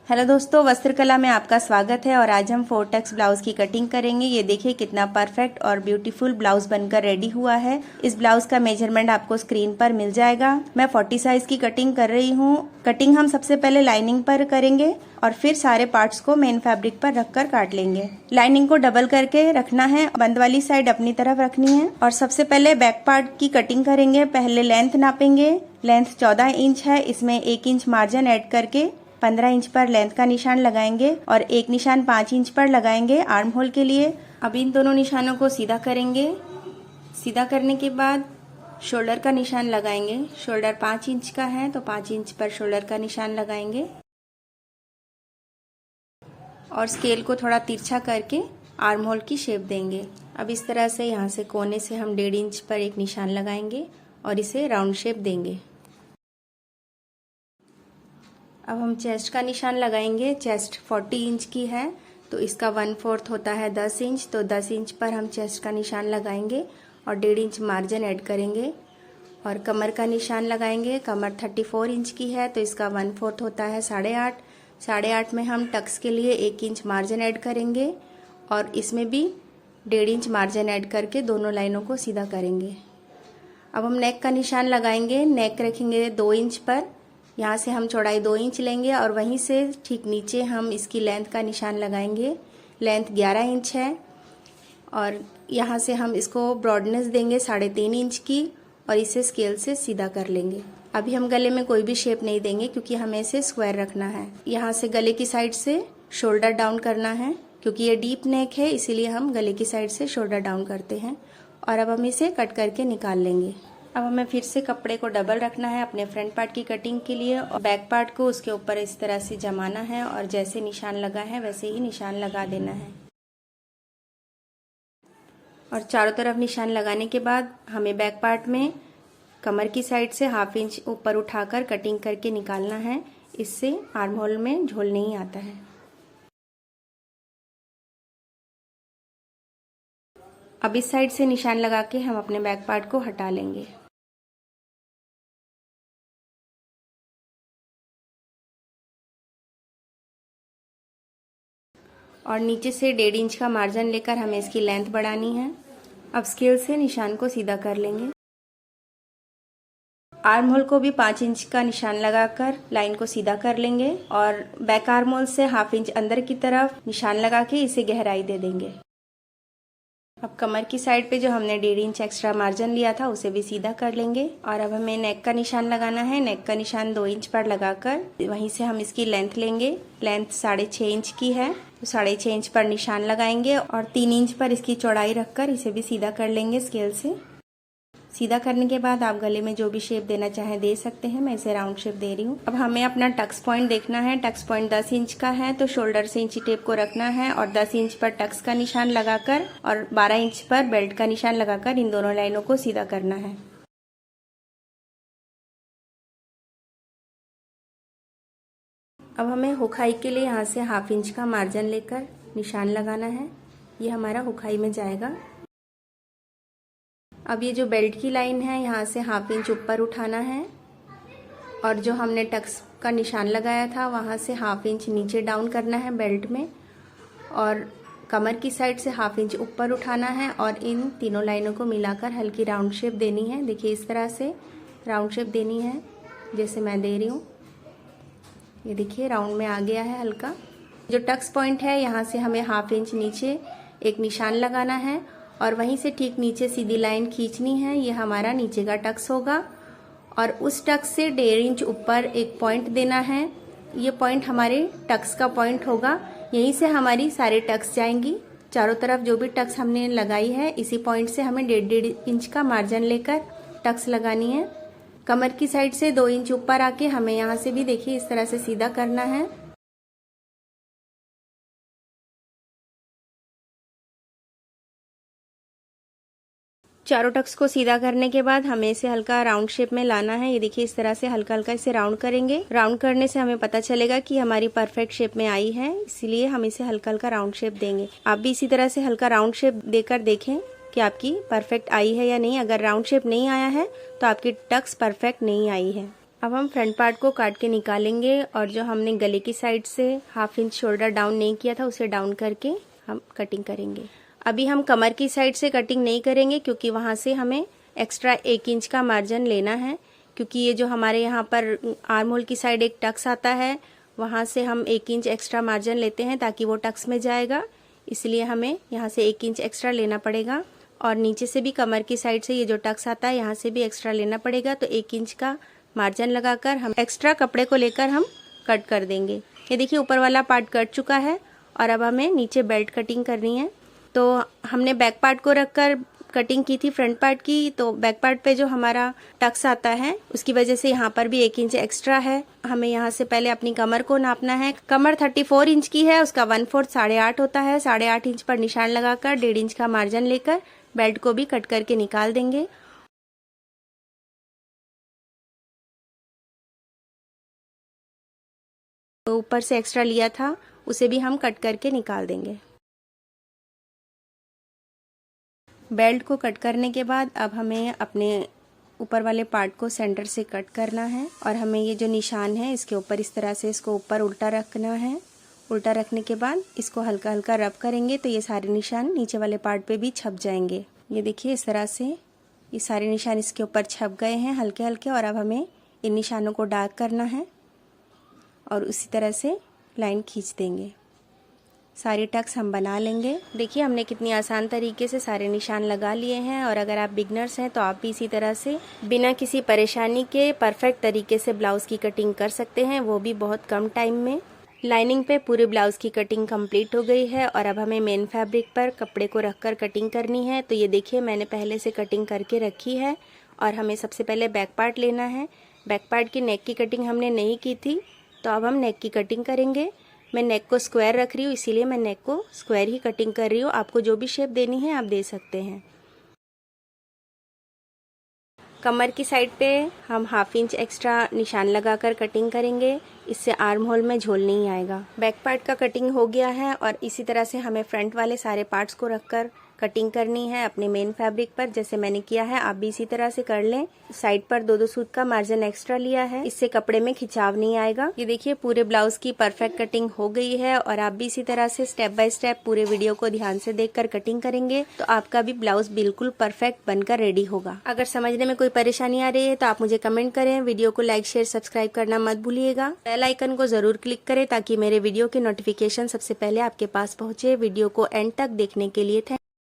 Hello दोस्तों, वस्त्रकला में आपका स्वागत है। और आज हम 4 टक्स ब्लाउज की कटिंग करेंगे। ये देखिए कितना परफेक्ट और ब्यूटीफुल ब्लाउज बनकर रेडी हुआ है। इस ब्लाउज का मेजरमेंट आपको स्क्रीन पर मिल जाएगा। मैं 40 साइज की कटिंग कर रही हूँ। कटिंग हम सबसे पहले लाइनिंग पर करेंगे और फिर सारे पार्ट्स को मेन फैब्रिक पर रखकर काट लेंगे। लाइनिंग को डबल करके रखना है, बंद वाली साइड अपनी तरफ रखनी है। और सबसे पहले बैक पार्ट की कटिंग करेंगे। पहले लेंथ नापेंगे। लेंथ 14 इंच है। इसमें 1 इंच मार्जिन ऐड करके 15 इंच पर लेंथ का निशान लगाएंगे और एक निशान 5 इंच पर लगाएंगे आर्म होल के लिए। अब इन दोनों निशानों को सीधा करेंगे। सीधा करने के बाद शोल्डर का निशान लगाएंगे। शोल्डर 5 इंच का है तो 5 इंच पर शोल्डर का निशान लगाएंगे और स्केल को थोड़ा तिरछा करके आर्म होल की शेप देंगे। अब इस तरह से यहाँ से कोने से हम 1.5 इंच पर एक निशान लगाएंगे और इसे राउंड शेप देंगे। अब हम चेस्ट का निशान लगाएंगे। चेस्ट 40 इंच की है तो इसका 1/4 होता है 10 इंच, तो 10 इंच पर हम चेस्ट का निशान लगाएंगे और 1.5 इंच मार्जिन ऐड करेंगे। और कमर का निशान लगाएंगे। कमर 34 इंच की है तो इसका 1/4 होता है 8.5। 8.5 में हम टक्स के लिए 1 इंच मार्जिन ऐड करेंगे और इसमें भी 1.5 इंच मार्जिन ऐड करके दोनों लाइनों को सीधा करेंगे। अब हम नेक का निशान लगाएंगे। नेक रखेंगे 2 इंच पर। यहाँ से हम चौड़ाई 2 इंच लेंगे और वहीं से ठीक नीचे हम इसकी लेंथ का निशान लगाएंगे। लेंथ 11 इंच है और यहाँ से हम इसको ब्रॉडनेस देंगे 3.5 इंच की और इसे स्केल से सीधा कर लेंगे। अभी हम गले में कोई भी शेप नहीं देंगे क्योंकि हमें इसे स्क्वायर रखना है। यहाँ से गले की साइड से शोल्डर डाउन करना है क्योंकि ये डीप नेक है, इसीलिए हम गले की साइड से शोल्डर डाउन करते हैं। और अब हम इसे कट करके निकाल लेंगे। अब हमें फिर से कपड़े को डबल रखना है अपने फ्रंट पार्ट की कटिंग के लिए और बैक पार्ट को उसके ऊपर इस तरह से जमाना है और जैसे निशान लगा है वैसे ही निशान लगा देना है। और चारों तरफ निशान लगाने के बाद हमें बैक पार्ट में कमर की साइड से 1/2 इंच ऊपर उठाकर कटिंग करके निकालना है। इससे आर्म होल में झोल नहीं आता है। अब इस साइड से निशान लगा के हम अपने बैक पार्ट को हटा लेंगे। और नीचे से 1.5 इंच का मार्जिन लेकर हमें इसकी लेंथ बढ़ानी है। अब स्केल से निशान को सीधा कर लेंगे। आर्म होल को भी 5 इंच का निशान लगाकर लाइन को सीधा कर लेंगे और बैक आर्म होल से 1/2 इंच अंदर की तरफ निशान लगा के इसे गहराई दे देंगे। अब कमर की साइड पे जो हमने 1.5 इंच एक्स्ट्रा मार्जिन लिया था उसे भी सीधा कर लेंगे। और अब हमें नेक का निशान लगाना है। नेक का निशान 2 इंच पर लगाकर वहीं से हम इसकी लेंथ लेंगे। लेंथ 6.5 इंच की है तो 6.5 इंच पर निशान लगाएंगे और 3 इंच पर इसकी चौड़ाई रखकर इसे भी सीधा कर लेंगे स्केल से। सीधा करने के बाद आप गले में जो भी शेप देना चाहें दे सकते हैं। मैं इसे राउंड शेप दे रही हूँ। अब हमें अपना टक्स पॉइंट देखना है। टक्स पॉइंट 10 इंच का है तो शोल्डर से इंची टेप को रखना है और 10 इंच पर टक्स का निशान लगाकर और 12 इंच पर बेल्ट का निशान लगाकर इन दोनों लाइनों को सीधा करना है। अब हमें हुकाई के लिए यहाँ से 1/2 इंच का मार्जिन लेकर निशान लगाना है। ये हमारा हुकाई में जाएगा। अब ये जो बेल्ट की लाइन है यहाँ से 1/2 इंच ऊपर उठाना है और जो हमने टक्स का निशान लगाया था वहाँ से 1/2 इंच नीचे डाउन करना है बेल्ट में और कमर की साइड से 1/2 इंच ऊपर उठाना है और इन तीनों लाइनों को मिलाकर हल्की राउंड शेप देनी है। देखिए इस तरह से राउंड शेप देनी है जैसे मैं दे रही हूँ। ये देखिए राउंड में आ गया है हल्का। जो टक्स पॉइंट है यहाँ से हमें 1/2 इंच नीचे एक निशान लगाना है और वहीं से ठीक नीचे सीधी लाइन खींचनी है। ये हमारा नीचे का टक्स होगा और उस टक्स से 1.5 इंच ऊपर एक पॉइंट देना है। ये पॉइंट हमारे टक्स का पॉइंट होगा। यहीं से हमारी सारे टक्स जाएंगी। चारों तरफ जो भी टक्स हमने लगाई है इसी पॉइंट से हमें 1.5 इंच का मार्जिन लेकर टक्स लगानी है। कमर की साइड से 2 इंच ऊपर आके हमें यहाँ से भी देखिए इस तरह से सीधा करना है। चारों टक्स को सीधा करने के बाद हमें इसे हल्का राउंड शेप में लाना है। ये देखिए इस तरह से हल्का हल्का इसे राउंड करेंगे। राउंड करने से हमें पता चलेगा कि हमारी परफेक्ट शेप में आई है, इसीलिए हम इसे हल्का हल्का राउंड शेप देंगे। आप भी इसी तरह से हल्का राउंड शेप देकर देखें कि आपकी परफेक्ट आई है या नहीं। अगर राउंड शेप नहीं आया है तो आपकी टक्स परफेक्ट नहीं आई है। अब हम फ्रंट पार्ट को काट के निकालेंगे और जो हमने गले की साइड से 1/2 इंच शोल्डर डाउन नहीं किया था उसे डाउन करके हम कटिंग करेंगे। अभी हम कमर की साइड से कटिंग नहीं करेंगे क्योंकि वहाँ से हमें एक्स्ट्रा 1 इंच का मार्जिन लेना है, क्योंकि ये जो हमारे यहाँ पर आर्म होल की साइड एक टक्स आता है वहाँ से हम 1 इंच एक्स्ट्रा मार्जिन लेते हैं ताकि वो टक्स में जाएगा, इसलिए हमें यहाँ से 1 इंच एक्स्ट्रा लेना पड़ेगा। और नीचे से भी कमर की साइड से ये जो टक्स आता है यहाँ से भी एक्स्ट्रा लेना पड़ेगा, तो 1 इंच का मार्जिन लगाकर हम एक्स्ट्रा कपड़े को लेकर हम कट कर देंगे। ये देखिए ऊपर वाला पार्ट कट चुका है और अब हमें नीचे बेल्ट कटिंग करनी है। तो हमने बैक पार्ट को रखकर कटिंग की थी फ्रंट पार्ट की, तो बैक पार्ट पे जो हमारा टक्स आता है उसकी वजह से यहाँ पर भी 1 इंच एक्स्ट्रा है। हमें यहाँ से पहले अपनी कमर को नापना है। कमर 34 इंच की है, उसका 1/4 8.5 होता है। 8.5 इंच पर निशान लगाकर 1.5 इंच का मार्जिन लेकर बेल्ट को भी कट करके निकाल देंगे। तो ऊपर से एक्स्ट्रा लिया था उसे भी हम कट करके निकाल देंगे। बेल्ट को कट करने के बाद अब हमें अपने ऊपर वाले पार्ट को सेंटर से कट करना है और हमें ये जो निशान है इसके ऊपर इस तरह से इसको ऊपर उल्टा रखना है। उल्टा रखने के बाद इसको हल्का हल्का रब करेंगे तो ये सारे निशान नीचे वाले पार्ट पे भी छप जाएंगे। ये देखिए इस तरह से ये सारे निशान इसके ऊपर छप गए हैं हल्के हल्के। और अब हमें इन निशानों को डार्क करना है और उसी तरह से लाइन खींच देंगे। सारी टक्स हम बना लेंगे। देखिए हमने कितनी आसान तरीके से सारे निशान लगा लिए हैं और अगर आप बिगनर्स हैं तो आप भी इसी तरह से बिना किसी परेशानी के परफेक्ट तरीके से ब्लाउज की कटिंग कर सकते हैं, वो भी बहुत कम टाइम में। लाइनिंग पे पूरे ब्लाउज की कटिंग कंप्लीट हो गई है और अब हमें मेन फैब्रिक पर कपड़े को रखकर कटिंग करनी है। तो ये देखिए मैंने पहले से कटिंग करके रखी है और हमें सबसे पहले बैक पार्ट लेना है। बैक पार्ट की नेक की कटिंग हमने नहीं की थी, तो अब हम नेक की कटिंग करेंगे। मैं नेक को स्क्वायर रख रही हूँ, इसीलिए मैं नेक को स्क्वायर ही कटिंग कर रही हूँ। आपको जो भी शेप देनी है आप दे सकते हैं। कमर की साइड पे हम 1/2 इंच एक्स्ट्रा निशान लगाकर कटिंग करेंगे, इससे आर्म होल में झोल नहीं आएगा। बैक पार्ट का कटिंग हो गया है और इसी तरह से हमें फ्रंट वाले सारे पार्ट्स को रखकर कटिंग करनी है अपने मेन फैब्रिक पर, जैसे मैंने किया है आप भी इसी तरह से कर लें। साइड पर 2-2 सूत का मार्जिन एक्स्ट्रा लिया है, इससे कपड़े में खिंचाव नहीं आएगा। ये देखिए पूरे ब्लाउज की परफेक्ट कटिंग हो गई है और आप भी इसी तरह से स्टेप बाय स्टेप पूरे वीडियो को ध्यान से देखकर कटिंग करेंगे तो आपका भी ब्लाउज बिल्कुल परफेक्ट बनकर रेडी होगा। अगर समझने में कोई परेशानी आ रही है तो आप मुझे कमेंट करें। वीडियो को लाइक शेयर सब्सक्राइब करना मत भूलिएगा। बेल आइकन को जरूर क्लिक करें ताकि मेरे वीडियो की नोटिफिकेशन सबसे पहले आपके पास पहुंचे। वीडियो को एंड तक देखने के लिए थैंक